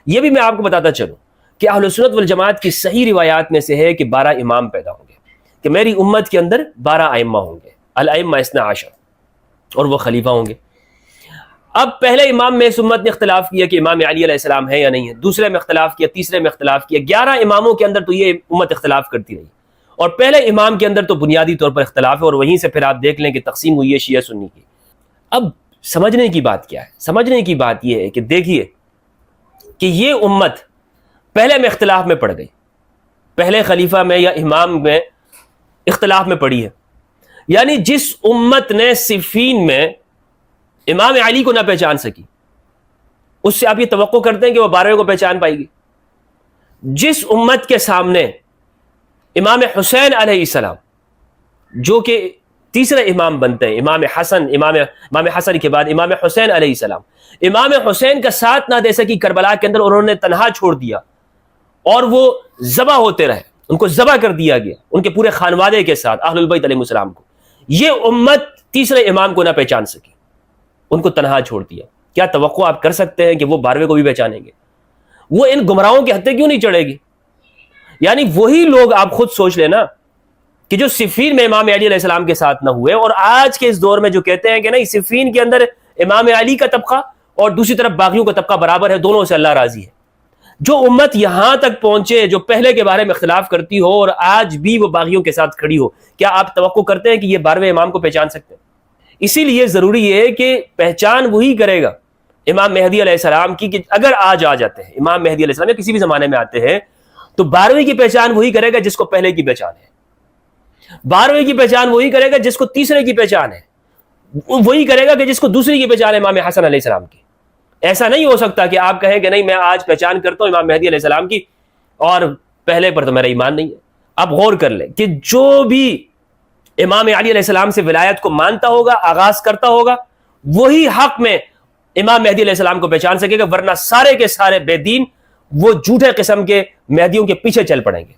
یہ بھی میں آپ کو بتاتا چلوں کہ اہل سنت والجماعت کی صحیح روایات میں سے ہے کہ 12 امام پیدا ہوں گے، کہ میری امت کے اندر 12 ائمہ ہوں گے، الائمہ 12، اور وہ خلیفہ ہوں گے۔ اب پہلے امام میں اس امت نے اختلاف کیا کہ امام علی علیہ السلام ہے یا نہیں ہے، دوسرے میں اختلاف کیا، تیسرے میں اختلاف کیا، 11 اماموں کے اندر تو یہ امت اختلاف کرتی رہی، اور پہلے امام کے اندر تو بنیادی طور پر اختلاف ہے، اور وہیں سے پھر آپ دیکھ لیں کہ تقسیم ہوئی ہے شیعہ سنی کی۔ اب سمجھنے کی بات کیا ہے؟ سمجھنے کی بات یہ ہے کہ دیکھیے کہ یہ امت پہلے میں اختلاف میں پڑ گئی، پہلے خلیفہ میں یا امام میں اختلاف میں پڑی ہے، یعنی جس امت نے صفین میں امام علی کو نہ پہچان سکی، اس سے آپ یہ توقع کرتے ہیں کہ وہ 12ویں کو پہچان پائے گی؟ جس امت کے سامنے امام حسین علیہ السلام، جو کہ تیسرے امام بنتے ہیں، امام حسن کے بعد امام حسین علیہ السلام، امام حسین کا ساتھ نہ دے سکی کربلا کے اندر، انہوں نے تنہا چھوڑ دیا اور وہ ذبح ہوتے رہے، ان کو ذبح کر دیا گیا ان کے پورے خانوادے کے ساتھ، اہل البیت علیہ السلام کو۔ یہ امت تیسرے امام کو نہ پہچان سکی، ان کو تنہا چھوڑ دیا۔ کیا توقع آپ کر سکتے ہیں کہ وہ 12ویں کو بھی پہچانیں گے؟ وہ ان گمراہوں کے ہتھے کیوں نہیں چڑھے گی؟ یعنی وہی لوگ آپ خود سوچ لینا کہ جو صفین میں امام علی علیہ السلام کے ساتھ نہ ہوئے، اور آج کے اس دور میں جو کہتے ہیں کہ نہیں صفین کے اندر امام علی کا طبقہ اور دوسری طرف باغیوں کا طبقہ برابر ہے، دونوں سے اللہ راضی ہے۔ جو امت یہاں تک پہنچے، جو پہلے کے بارے میں اختلاف کرتی ہو اور آج بھی وہ باغیوں کے ساتھ کھڑی ہو، کیا آپ توقع کرتے ہیں کہ یہ 12ویں امام کو پہچان سکتے ہیں؟ اسی لیے ضروری ہے کہ پہچان وہی کرے گا امام مہدی علیہ السلام کی، کہ اگر آج آ جاتے ہیں امام مہدی علیہ السلام یا کسی بھی زمانے میں آتے ہیں تو 12ویں کی پہچان وہی کرے گا جس کو پہلے کی پہچان ہے، 12ویں کی پہچان وہی کرے گا جس کو تیسرے کی پہچان ہے، وہی کرے گا کہ جس کو دوسری کی پہچان ہے امام حسن علیہ السلام کی۔ ایسا نہیں ہو سکتا کہ آپ کہیں کہ نہیں میں آج پہچان کرتا ہوں امام مہدی علیہ السلام کی اور پہلے پر تو میرا ایمان نہیں ہے۔ آپ غور کر لیں کہ جو بھی امام علی علیہ السلام سے ولایت کو مانتا ہوگا، آغاز کرتا ہوگا، وہی حق میں امام مہدی علیہ السلام کو پہچان سکے گا، ورنہ سارے کے سارے بے دین وہ جھوٹے قسم کے مہدیوں کے پیچھے چل پڑیں گے۔